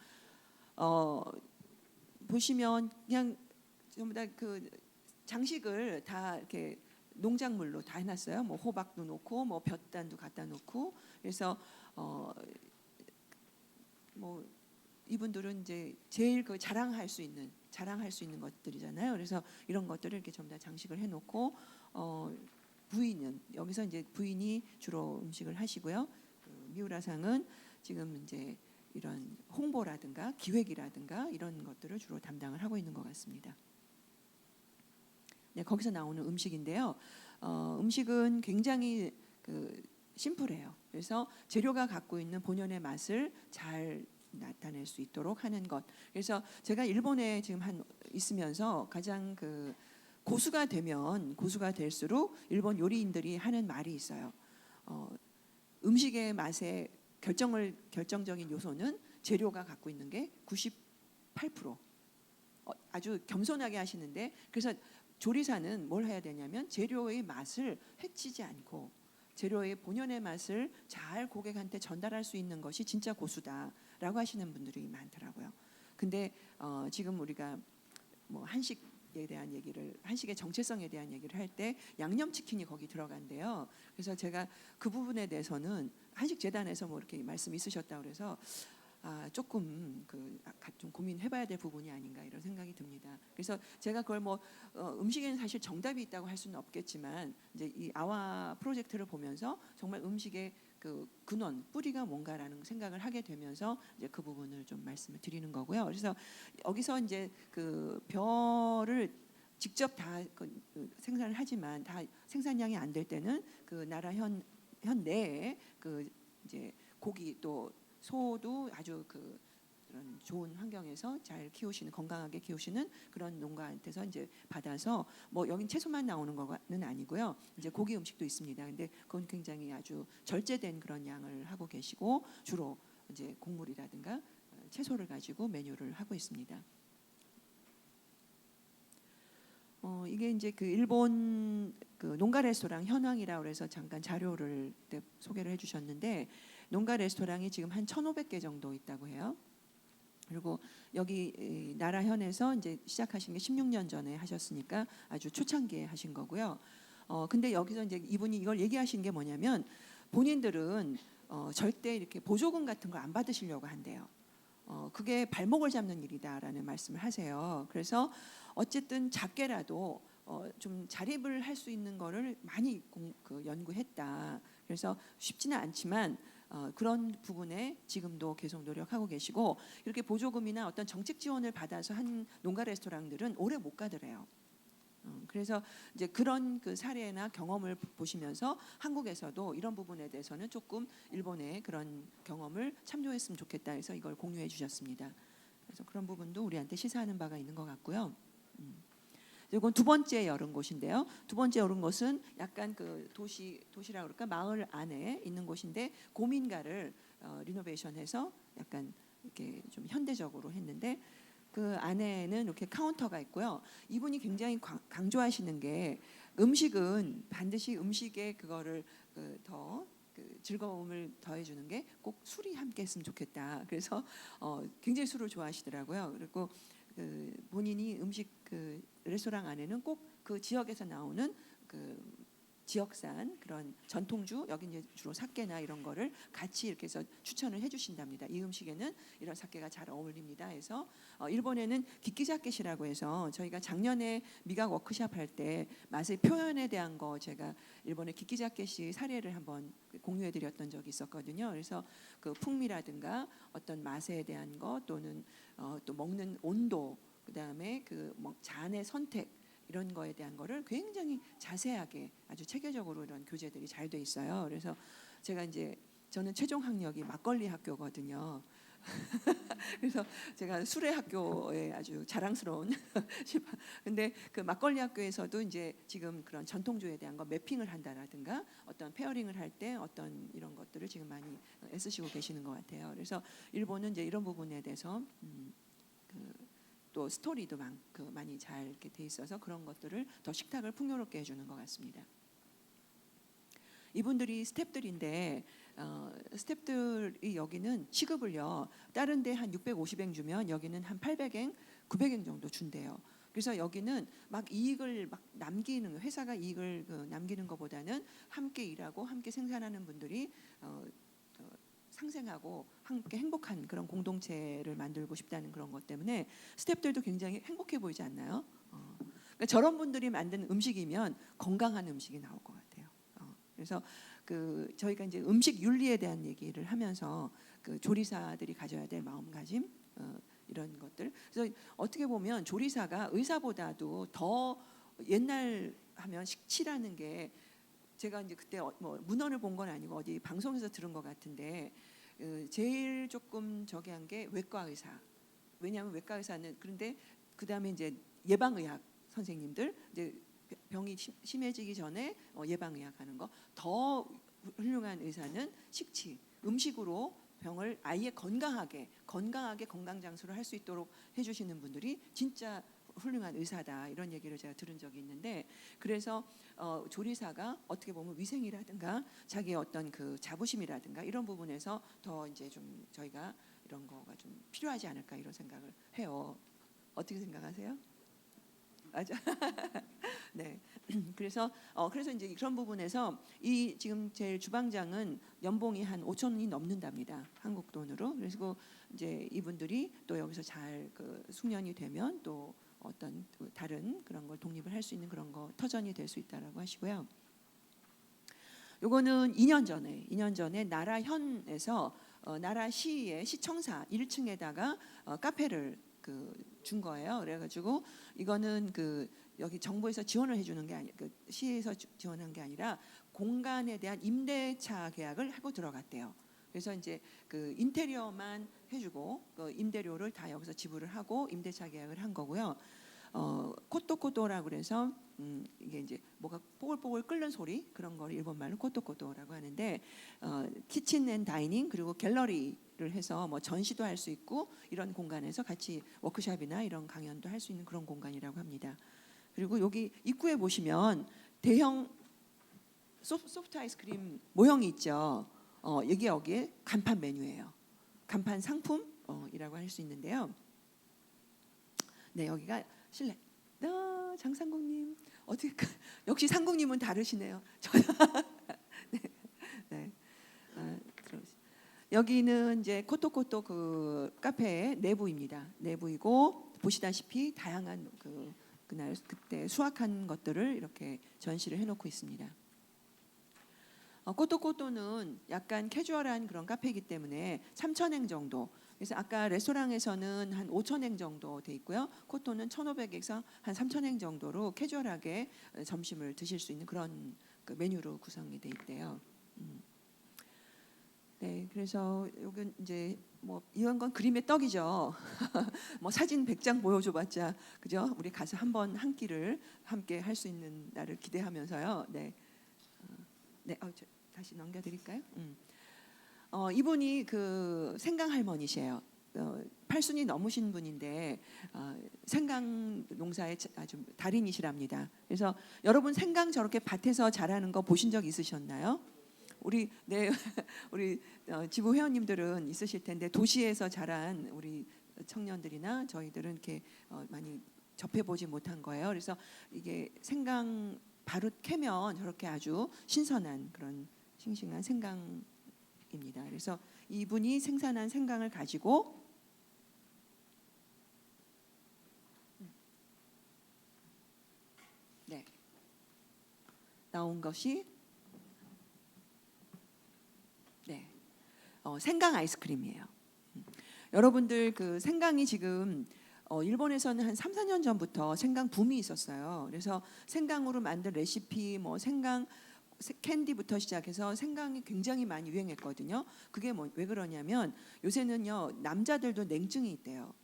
보시면 그냥 전부 다 그 장식을 다 이렇게 농작물로 다 해놨어요. 뭐 호박도 놓고, 뭐 볕단도 갖다 놓고, 그래서 뭐 이분들은 이제 제일 그 자랑할 수 있는 것들이잖아요. 그래서 이런 것들을 이렇게 전부 다 장식을 해놓고, 부인은 여기서 이제 부인이 주로 음식을 하시고요. 그 미우라상은 지금 이제 이런 홍보라든가 기획이라든가 이런 것들을 주로 담당을 하고 있는 것 같습니다. 네, 거기서 나오는 음식인데요. 음식은 굉장히 그 심플해요. 그래서 재료가 갖고 있는 본연의 맛을 잘 나타낼 수 있도록 하는 것. 그래서 제가 일본에 지금 있으면서 가장 그 고수가 될수록 일본 요리인들이 하는 말이 있어요. 음식의 맛의 결정적인 요소는 재료가 갖고 있는 게 98%. 아주 겸손하게 하시는데, 그래서 조리사는 뭘 해야 되냐면 재료의 맛을 해치지 않고 재료의 본연의 맛을 잘 고객한테 전달할 수 있는 것이 진짜 고수다라고 하시는 분들이 많더라고요. 근데 지금 우리가 뭐 한식에 대한 얘기를, 한식의 정체성에 대한 얘기를 할 때 양념치킨이 거기 들어간대요. 그래서 제가 그 부분에 대해서는 한식재단에서 뭐 이렇게 말씀 있으셨다 그래서 조금 좀 고민해봐야 될 부분이 아닌가 이런 생각이 듭니다. 그래서 제가 그걸 뭐 음식에는 사실 정답이 있다고 할 수는 없겠지만, 이제 이 아와 프로젝트를 보면서 정말 음식의 그 근원 뿌리가 뭔가라는 생각을 하게 되면서 이제 그 부분을 좀 말씀을 드리는 거고요. 그래서 여기서 이제 그 벼를 직접 다 생산을 하지만 다 생산량이 안 될 때는 그 나라 현 내에 그 이제 고기 또 소도 아주 그런 좋은 환경에서 잘 키우시는, 건강하게 키우시는 그런 농가한테서 이제 받아서, 뭐 여긴 채소만 나오는 거는 아니고요. 이제 고기 음식도 있습니다. 근데 그건 굉장히 아주 절제된 그런 양을 하고 계시고, 주로 이제 곡물이라든가 채소를 가지고 메뉴를 하고 있습니다. 이게 이제 그 일본 그 농가 레스토랑 현황이라고 해서 잠깐 자료를 소개를 해주셨는데, 농가 레스토랑이 지금 한 1,500개 정도 있다고 해요. 그리고 여기 나라현에서 이제 시작하신 게 16년 전에 하셨으니까 아주 초창기에 하신 거고요. 근데 여기서 이제 이분이 이걸 얘기하신 게 뭐냐면, 본인들은 절대 이렇게 보조금 같은 거 안 받으시려고 한대요. 그게 발목을 잡는 일이다라는 말씀을 하세요. 그래서 어쨌든 작게라도 좀 자립을 할 수 있는 거를 많이 연구했다. 그래서 쉽지는 않지만 그런 부분에 지금도 계속 노력하고 계시고, 이렇게 보조금이나 어떤 정책 지원을 받아서 한 농가 레스토랑들은 오래 못 가더래요. 그래서 이제 그런 그 사례나 경험을 보시면서 한국에서도 이런 부분에 대해서는 조금 일본의 그런 경험을 참조했으면 좋겠다 해서 이걸 공유해 주셨습니다. 그래서 그런 부분도 우리한테 시사하는 바가 있는 것 같고요. 이건 두 번째 열은 곳인데요. 두 번째 열은 곳은 약간 그 도시라고 그럴까, 마을 안에 있는 곳인데, 고민가를 리노베이션해서 약간 이렇게 좀 현대적으로 했는데, 그 안에는 이렇게 카운터가 있고요. 이분이 굉장히 강조하시는 게, 음식은 반드시 음식에 그거를 더 즐거움을 더해주는 게 꼭 술이 함께 했으면 좋겠다. 그래서 굉장히 술을 좋아하시더라고요. 그리고 본인이 음식 레스토랑 안에는 꼭 그 지역에서 나오는 지역산 그런 전통주, 여기 이제 주로 사케나 이런 거를 같이 이렇게 해서 추천을 해주신답니다. 이 음식에는 이런 사케가 잘 어울립니다. 해서 일본에는 기키자켓이라고 해서, 저희가 작년에 미각 워크샵 할 때 맛의 표현에 대한 거 제가 일본의 기키자켓이 사례를 한번 공유해드렸던 적이 있었거든요. 그래서 그 풍미라든가 어떤 맛에 대한 거, 또는 또 먹는 온도, 그다음에 그 잔의 선택, 이런 거에 대한 거를 굉장히 자세하게 아주 체계적으로 이런 교재들이 잘 돼 있어요. 그래서 제가 이제 저는 최종 학력이 막걸리 학교거든요. 그래서 제가 술의 학교에 아주 자랑스러운 근데 그 막걸리 학교에서도 이제 지금 그런 전통주에 대한 거 매핑을 한다라든가 어떤 페어링을 할 때 어떤 이런 것들을 지금 많이 애쓰시고 계시는 것 같아요. 그래서 일본은 이제 이런 부분에 대해서 또 스토리도 많이 잘 이렇게 돼 있어서 그런 것들을 더 식탁을 풍요롭게 해주는 것 같습니다. 이분들이 스태프들인데 스태프들이 여기는 시급을요 다른 데 한 650엔 주면 여기는 한 800엔, 900엔 정도 준대요. 그래서 여기는 막 이익을 막 남기는 회사가 이익을 남기는 것보다는 함께 일하고 함께 생산하는 분들이 상생하고 함께 행복한 그런 공동체를 만들고 싶다는 그런 것 때문에 스태프들도 굉장히 행복해 보이지 않나요? 그러니까 저런 분들이 만든 음식이면 건강한 음식이 나올 것 같아요. 그래서 저희가 이제 음식 윤리에 대한 얘기를 하면서 조리사들이 가져야 될 마음가짐 이런 것들. 그래서 어떻게 보면 조리사가 의사보다도 더 옛날 하면 식치라는 게 제가 이제 그때 뭐 문헌을 본 건 아니고 어디 방송에서 들은 것 같은데 제일 조금 저기 한 게 외과 의사. 왜냐하면 외과 의사는 그런데 그 다음에 이제 예방의학 선생님들 이제 병이 심해지기 전에 예방의학 하는 거 더 훌륭한 의사는 식치 음식으로 병을 아예 건강하게 건강장수를 할 수 있도록 해주시는 분들이 진짜 훌륭한 의사다 이런 얘기를 제가 들은 적이 있는데 그래서 조리사가 어떻게 보면 위생이라든가 자기의 어떤 그 자부심이라든가 이런 부분에서 더 이제 좀 저희가 이런 거가 좀 필요하지 않을까 이런 생각을 해요. 어떻게 생각하세요? 맞아. 네. 그래서 이제 그런 부분에서 이 지금 제일 주방장은 연봉이 한 5천원이 넘는답니다. 한국 돈으로. 그리고 이제 이분들이 또 여기서 잘 숙련이 되면 또 어떤 다른 그런 걸 독립을 할 수 있는 그런 거 터전이 될 수 있다라고 하시고요. 요거는 2년 전에 나라현에서 나라시의 시청사 1층에다가 카페를 준 거예요. 그래가지고 이거는 여기 정부에서 지원을 해주는 게 아니, 시에서 지원한 게 아니라 공간에 대한 임대차 계약을 하고 들어갔대요. 그래서 이제 인테리어만 해주고 임대료를 다 여기서 지불을 하고 임대차 계약을 한 거고요. 코토코토라고 그래서 이게 이제 뭐가 뽀글뽀글 끓는 소리 그런 걸 일본말로 코토코토라고 하는데 키친 앤 다이닝 그리고 갤러리를 해서 뭐 전시도 할 수 있고 이런 공간에서 같이 워크숍이나 이런 강연도 할 수 있는 그런 공간이라고 합니다. 그리고 여기 입구에 보시면 대형 소프트 아이스크림 모형이 있죠. 여기에 간판 메뉴예요. 간판 상품이라고 할 수 있는데요. 네, 여기가 실내. 장상국님 어떻게 역시 상국님은 다르시네요. 네. 여기는 이제 코토코토 카페의 내부입니다. 내부이고 보시다시피 다양한 그때 수확한 것들을 이렇게 전시를 해놓고 있습니다. 코토코토는 약간 캐주얼한 그런 카페이기 때문에 3,000엔 정도. 그래서 아까 레스토랑에서는 한 5,000엔 정도 돼 있고요. 코토는 1,500에서 한 3,000엔 정도로 캐주얼하게 점심을 드실 수 있는 그런 메뉴로 구성이 돼 있대요. 네, 그래서 여기 이제 뭐 이런 건 그림의 떡이죠. 뭐 사진 100장 보여줘봤자 그죠? 우리 가서 한번 한 끼를 함께 할 수 있는 날을 기대하면서요. 네, 네, 다시 넘겨드릴까요? 이분이 생강 할머니시에요. 80이 넘으신 분인데 생강 농사의 아주 달인이시랍니다. 그래서 여러분 생강 저렇게 밭에서 자라는 거 보신 적 있으셨나요? 우리 지부 회원님들은 있으실 텐데 도시에서 자란 우리 청년들이나 저희들은 이렇게 많이 접해보지 못한 거예요. 그래서 이게 생강 바로 캐면 저렇게 아주 신선한 그런 싱싱한 생강입니다. 그래서 이분이 생산한 생강을 가지고 네, 나온 것이 네, 생강 아이스크림이에요. 여러분들 생강이 지금 일본에서는 한 3, 4년 전부터 생강 붐이 있었어요. 그래서 생강으로 만든 레시피, 뭐 생강 캔디부터 시작해서 생강이 굉장히 많이 유행했거든요. 그게 왜 그러냐면 요새는요 남자들도 냉증이 있대요.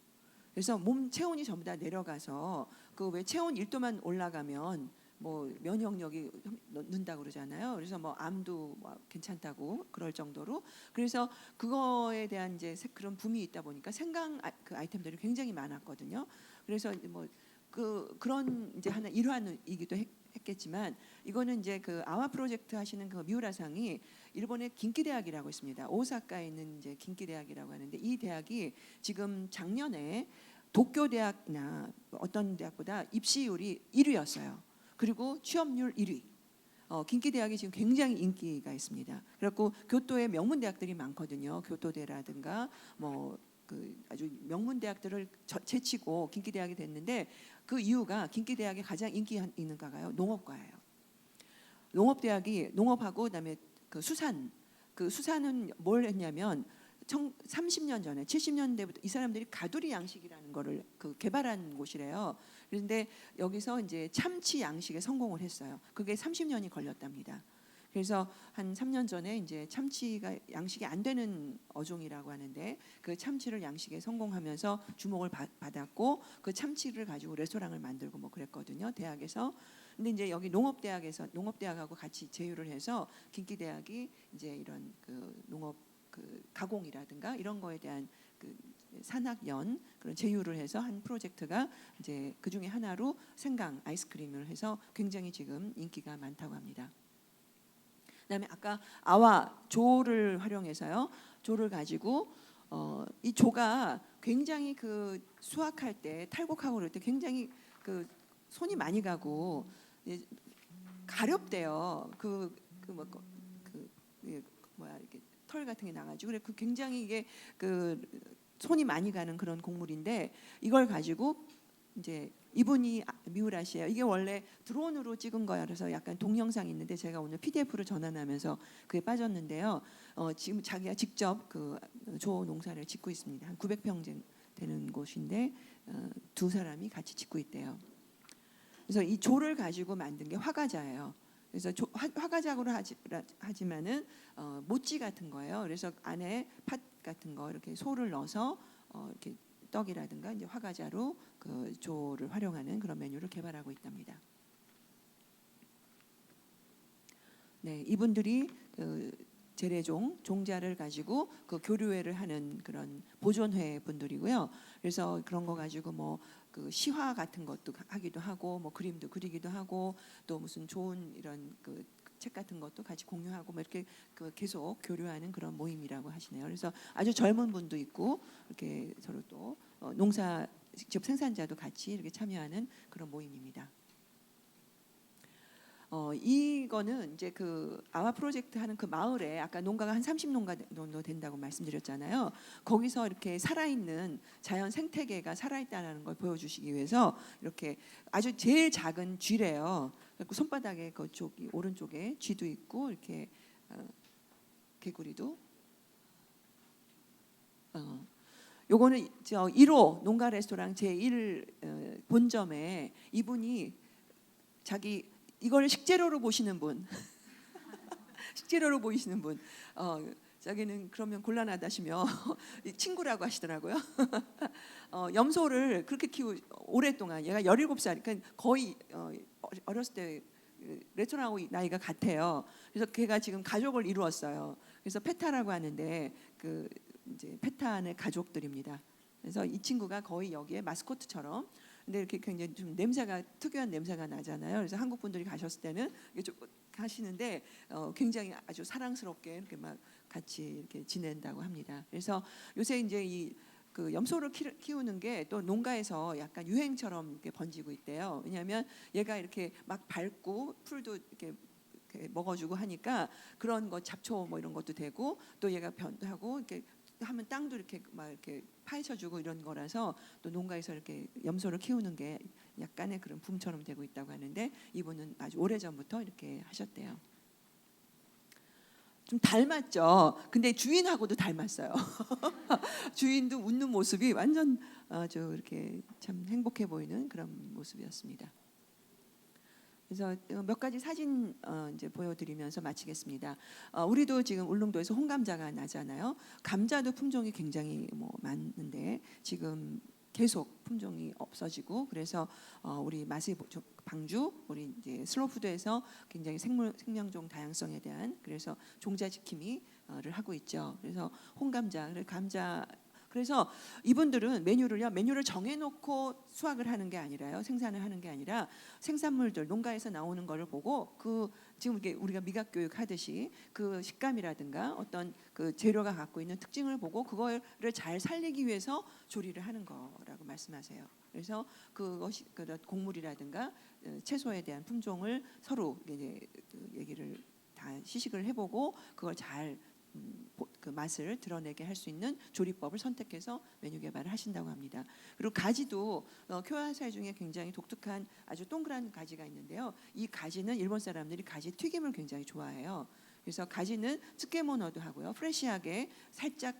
그래서 몸 체온이 전부 다 내려가서 그 왜 체온 1도만 올라가면 뭐 면역력이 는다 그러잖아요. 그래서 뭐 암도 뭐 괜찮다고 그럴 정도로, 그래서 그거에 대한 이제 그런 붐이 있다 보니까 생강 그 아이템들이 굉장히 많았거든요. 그래서 뭐 그런 이제 하나 일환이기도 했겠지만, 이거는 이제 그 아와 프로젝트 하시는 그 미우라상이 일본의 긴키 대학이라고 있습니다. 오사카에 있는 이제 긴키 대학이라고 하는데, 이 대학이 지금 작년에 도쿄 대학이나 어떤 대학보다 입시율이 1위였어요. 그리고 취업률 1위. 긴키 대학이 지금 굉장히 인기가 있습니다. 그래갖고 교토에 명문 대학들이 많거든요. 교토대라든가 뭐 그 아주 명문 대학들을 제치고 긴키 대학이 됐는데, 그 이유가 긴키 대학의 가장 인기 있는 과가요 농업과예요. 농업대학이 농업하고 그다음에 그 수산은 뭘 했냐면 30년 전에 70년대부터 이 사람들이 가두리 양식이라는 거를 그 개발한 곳이래요. 그런데 여기서 이제 참치 양식에 성공을 했어요. 그게 30년이 걸렸답니다. 그래서 한 3년 전에 이제 참치가 양식이 안 되는 어종이라고 하는데, 그 참치를 양식에 성공하면서 주목을 받았고, 그 참치를 가지고 레스토랑을 만들고 뭐 그랬거든요, 대학에서. 근데 이제 여기 농업대학하고 같이 제휴를 해서 긴키 대학이 이제 이런 그 농업 그 가공이라든가 이런 거에 대한 그 산학연 그런 제휴를 해서 한 프로젝트가 이제 그 중에 하나로 생강 아이스크림을 해서 굉장히 지금 인기가 많다고 합니다. 그다음에 아까 아와 조를 활용해서요. 조를 가지고 이 조가 굉장히 그 수확할 때 탈곡하고 그럴 때 굉장히 그 손이 많이 가고 가렵대요. 이렇게 털 같은 게 나가지고, 그래 그 굉장히 이게 그 손이 많이 가는 그런 곡물인데, 이걸 가지고 이제 이분이 미우라 씨예요. 이게 원래 드론으로 찍은 거야. 그래서 약간 동영상이 있는데 제가 오늘 PDF로 전환하면서 그게 빠졌는데요. 지금 자기가 직접 그 조 농사를 짓고 있습니다. 한 900평 되는 곳인데 두 사람이 같이 짓고 있대요. 그래서 이 조를 가지고 만든 게 화과자예요. 그래서 화과자로 하지만은 모찌 같은 거예요. 그래서 안에 팥 같은 거 이렇게 소를 넣어서 이렇게 떡이라든가 이제 화과자로 그 조를 활용하는 그런 메뉴를 개발하고 있답니다. 네, 이분들이 그 재래종 종자를 가지고 그 교류회를 하는 그런 보존회 분들이고요. 그래서 그런 거 가지고 뭐 그 시화 같은 것도 하기도 하고, 뭐 그림도 그리기도 하고, 또 무슨 좋은 이런 그 책 같은 것도 같이 공유하고, 뭐 이렇게 그 계속 교류하는 그런 모임이라고 하시네요. 그래서 아주 젊은 분도 있고, 이렇게 서로 또 농사 직접 생산자도 같이 이렇게 참여하는 그런 모임입니다. 이거는 이제 그 아와 프로젝트 하는 그 마을에 아까 농가가 한 30농가 정도 된다고 말씀드렸잖아요. 거기서 이렇게 살아있는 자연 생태계가 살아있다는 걸 보여주시기 위해서 이렇게 아주 제일 작은 쥐래요. 그리고 손바닥에 그쪽이 오른쪽에 쥐도 있고, 이렇게 개구리도. 요거는 저 1호 농가 레스토랑 제1 본점에 이분이 자기 이걸 식재료로 보시는 분, 식재료로 보이시는 분, 자기는 그러면 곤란하다시며 친구라고 하시더라고요. 염소를 그렇게 오랫동안, 얘가 17살, 그러니까 거의 어렸을 때 레스토랑하고 나이가 같아요. 그래서 걔가 지금 가족을 이루었어요. 그래서 페타라고 하는데 그 이제 페타의 가족들입니다. 그래서 이 친구가 거의 여기에 마스코트처럼, 근데 이렇게 굉장히 좀 특유한 냄새가 나잖아요. 그래서 한국 분들이 가셨을 때는 이게 좀 하시는데 굉장히 아주 사랑스럽게 이렇게 막 같이 이렇게 지낸다고 합니다. 그래서 요새 이제 이 그 염소를 키우는 게 또 농가에서 약간 유행처럼 이렇게 번지고 있대요. 왜냐하면 얘가 이렇게 막 밟고 풀도 이렇게 먹어주고 하니까 그런 거 잡초 뭐 이런 것도 되고, 또 얘가 변하고 이렇게 하면 땅도 이렇게 막 이렇게 파헤쳐주고 이런 거라서 또 농가에서 이렇게 염소를 키우는 게 약간의 그런 붐처럼 되고 있다고 하는데, 이분은 아주 오래 전부터 이렇게 하셨대요. 좀 닮았죠. 근데 주인하고도 닮았어요. 주인도 웃는 모습이 완전 아주 이렇게 참 행복해 보이는 그런 모습이었습니다. 그래서 몇 가지 사진 이제 보여드리면서 마치겠습니다. 우리도 지금 울릉도에서 홍감자가 나잖아요. 감자도 품종이 굉장히 뭐 많은데 지금 계속 품종이 없어지고, 그래서 우리 마시 방주 우리 이제 슬로푸드에서 굉장히 생명종 다양성에 대한 그래서 종자 지킴이를 하고 있죠. 그래서 홍감자, 감자. 그래서 이분들은 메뉴를 정해놓고 수확을 하는 게 아니라요, 생산을 하는 게 아니라 생산물들 농가에서 나오는 거를 보고 그 지금 이게 우리가 미각 교육 하듯이 그 식감이라든가 어떤 그 재료가 갖고 있는 특징을 보고 그거를 잘 살리기 위해서 조리를 하는 거라고 말씀하세요. 그래서 그것이 곡물이라든가 채소에 대한 품종을 서로 이제 얘기를 다 시식을 해보고 그걸 잘 그 맛을 드러내게 할 수 있는 조리법을 선택해서 메뉴 개발을 하신다고 합니다. 그리고 가지도 쿄야사이 중에 굉장히 독특한 아주 동그란 가지가 있는데요. 이 가지는 일본 사람들이 가지 튀김을 굉장히 좋아해요. 그래서 가지는 츠케모노도 하고요. 프레시하게 살짝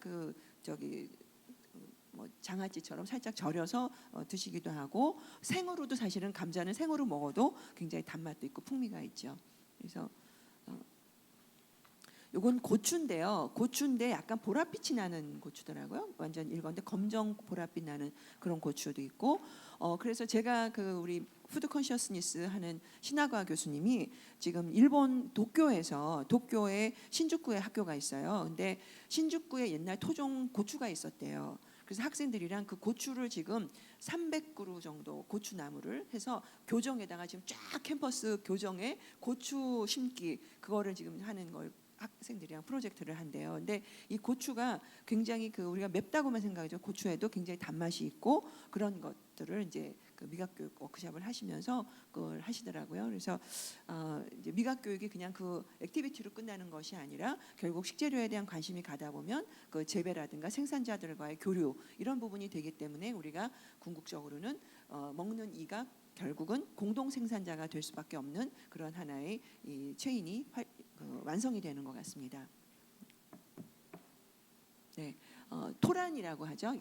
뭐 장아찌처럼 살짝 절여서 드시기도 하고, 생으로도 사실은 감자는 생으로 먹어도 굉장히 단맛도 있고 풍미가 있죠. 그래서 요건 고추인데요. 고추인데 약간 보랏빛이 나는 고추더라고요. 완전 일건데 검정 보랏빛 나는 그런 고추도 있고. 그래서 제가 그 우리 푸드 컨셔스니스 하는 신하과 교수님이 지금 일본 도쿄에 신주쿠에 학교가 있어요. 근데 신주쿠에 옛날 토종 고추가 있었대요. 그래서 학생들이랑 그 고추를 지금 300그루 정도 고추나무를 해서 교정에다가 지금 쫙 캠퍼스 교정에 고추 심기 그거를 지금 하는 걸 학생들이랑 프로젝트를 한대요. 근데 이 고추가 굉장히 그 우리가 맵다고만 생각하죠. 고추에도 굉장히 단맛이 있고 그런 것들을 이제 그 미각 교육 워크숍을 하시면서 그걸 하시더라고요. 그래서 이제 미각 교육이 그냥 그 액티비티로 끝나는 것이 아니라 결국 식재료에 대한 관심이 가다 보면 그 재배라든가 생산자들과의 교류 이런 부분이 되기 때문에 우리가 궁극적으로는 먹는 이가 결국은 공동 생산자가 될 수밖에 없는 그런 하나의 이 체인이 완성이 되는 것 같습니다. 네, 토란이라고 하죠.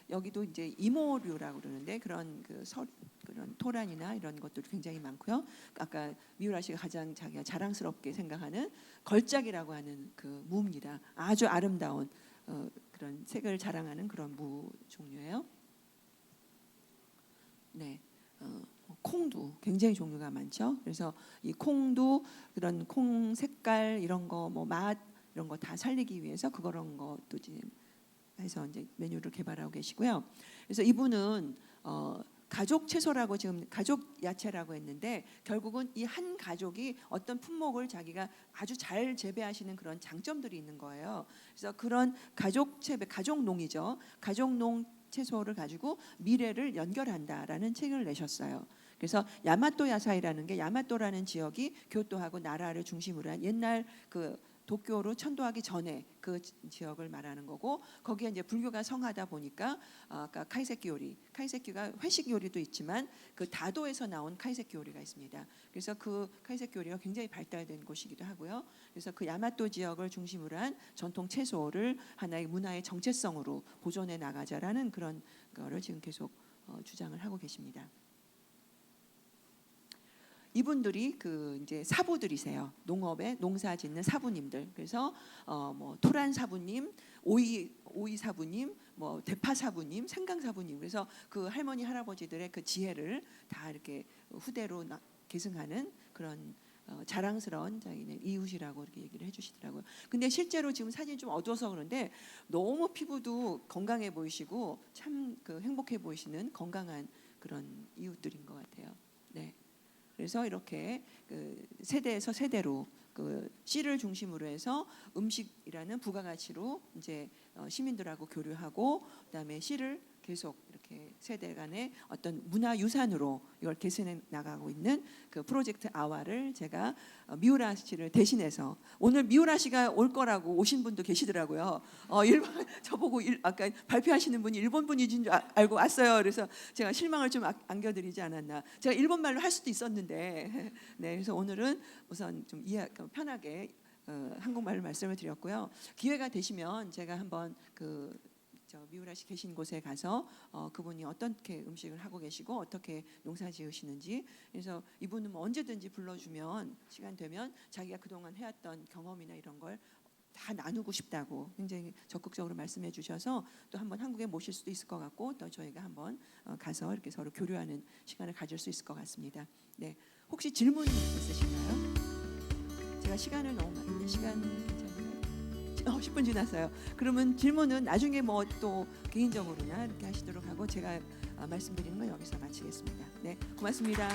여기도 이제 이모류라고 그러는데 그런 그런 토란이나 이런 것도 굉장히 많고요. 아까 미우라 씨가 가장 자기가 자랑스럽게 생각하는 걸작이라고 하는 그 무입니다. 아주 아름다운 그런 색을 자랑하는 그런 무 종류예요. 네. 콩도 굉장히 종류가 많죠. 그래서 이 콩도 그런 콩 색깔 이런 거 뭐 맛 이런 거 다 살리기 위해서 그런 것도 이제 해서 이제 메뉴를 개발하고 계시고요. 그래서 이분은 가족 채소라고 지금 가족 야채라고 했는데 결국은 이 한 가족이 어떤 품목을 자기가 아주 잘 재배하시는 그런 장점들이 있는 거예요. 그래서 그런 가족 재배, 가족농이죠. 가족농 채소를 가지고 미래를 연결한다라는 책을 내셨어요. 그래서 야마토 야사이라는 게 야마토라는 지역이 교토하고 나라를 중심으로 한 옛날 그 도쿄로 천도하기 전에 그 지역을 말하는 거고, 거기에 이제 불교가 성하다 보니까 아까 카이세키 요리가 회식 요리도 있지만 그 다도에서 나온 카이세키 요리가 있습니다. 그래서 그 카이세키 요리가 굉장히 발달된 곳이기도 하고요. 그래서 그 야마토 지역을 중심으로 한 전통 채소를 하나의 문화의 정체성으로 보존해 나가자라는 그런 거를 지금 계속 주장을 하고 계십니다. 이분들이 그 이제 사부들이세요. 농업에 농사짓는 사부님들. 그래서 뭐 토란 사부님, 오이 사부님, 뭐 대파 사부님, 생강 사부님. 그래서 그 할머니 할아버지들의 그 지혜를 다 이렇게 후대로 계승하는 그런 자랑스러운 자기네 이웃이라고 이렇게 얘기를 해주시더라고요. 근데 실제로 지금 사진 좀 어두워서 그런데 너무 피부도 건강해 보이시고 참 그 행복해 보이시는 건강한 그런 이웃들인 것 같아요. 네. 그래서 이렇게 그 세대에서 세대로 그 씨를 중심으로 해서 음식이라는 부가가치로 이제 시민들하고 교류하고 그다음에 씨를 계속 이렇게 세대 간의 어떤 문화유산으로 이걸 개선해 나가고 있는 그 프로젝트 아와를 제가 미우라 씨를 대신해서, 오늘 미우라 씨가 올 거라고 오신 분도 계시더라고요. 일본 저보고 아까 발표하시는 분이 일본 분이신 줄 알고 왔어요. 그래서 제가 실망을 좀 안겨드리지 않았나. 제가 일본 말로 할 수도 있었는데 네, 그래서 오늘은 우선 좀 편하게 한국말로 말씀을 드렸고요. 기회가 되시면 제가 한번 그 저 미우라 씨 계신 곳에 가서 그분이 어떻게 음식을 하고 계시고 어떻게 농사 지으시는지, 그래서 이분은 뭐 언제든지 불러주면 시간 되면 자기가 그동안 해왔던 경험이나 이런 걸 다 나누고 싶다고 굉장히 적극적으로 말씀해 주셔서 또 한번 한국에 모실 수도 있을 것 같고 또 저희가 한번 가서 이렇게 서로 교류하는 시간을 가질 수 있을 것 같습니다. 네, 혹시 질문 있으신가요? 제가 시간을 너무 많이 시간 괜찮나요? 10분 지났어요. 그러면 질문은 나중에 뭐 또 개인적으로나 이렇게 하시도록 하고 제가 말씀드리는 건 여기서 마치겠습니다. 네, 고맙습니다.